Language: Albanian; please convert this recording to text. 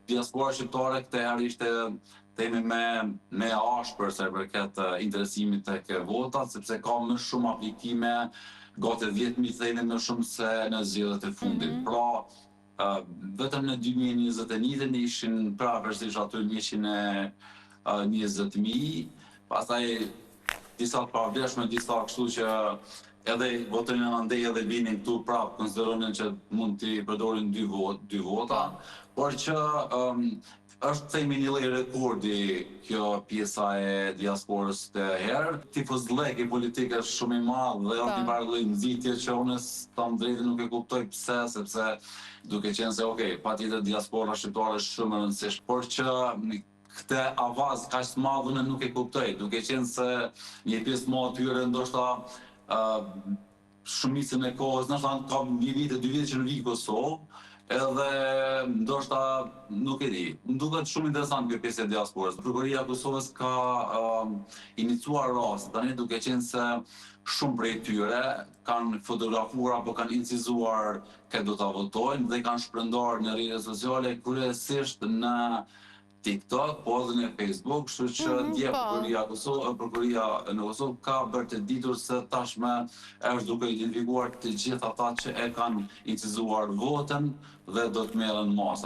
diaspora shqiptare këtë herë ishte themi me ashpër se përket interesimit tek votat, sepse ka më shumë aplikime, gati 10.000 themi më shumë se në zgjedhjet e fundit. Pra, vetëm në 2021 ishin vërtetësisht aty 120.000, pastaj disa të pavlefshme, disa kështu që edhe votojnë në ndej edhe vinin këtu prapë konsideronin që mund t'i përdorin dy vota, por që është themi një lloj rekordi kjo pjesa e diasporës të herë. Tifozllëki politik është shumë i madh dhe është një farë lloj nxitje që unë tam drejtë nuk e kuptoj pse, sepse duke qenë se patjetër diaspora shqiptare është shumë e rëndësishme, por që këtë avaz kaq të madh unë nuk e kuptoj, duke qenë se një pjesë më atyre ndoshta shumicën e kohës, ndoshta ka një vit e 2 vite që në vi Kosovë, edhe ndoshta nuk e di. Më duket shumë interesant kjo pjesë e diasporës. Prokuroria e Kosovës ka iniciuar raste tani duke qenë se shumë prej tyre kanë fotografuar apo kanë incizuar që do ta votojnë dhe kanë shpërndar në rrjetet sociale kryesisht në TikTok, po edhe në Facebook, kështu që dje prokuroria në Kosovë ka bërë të ditur se tashme është duke identifikuar të gjithë ata që e kanë incizuar votën dhe do të merren masa.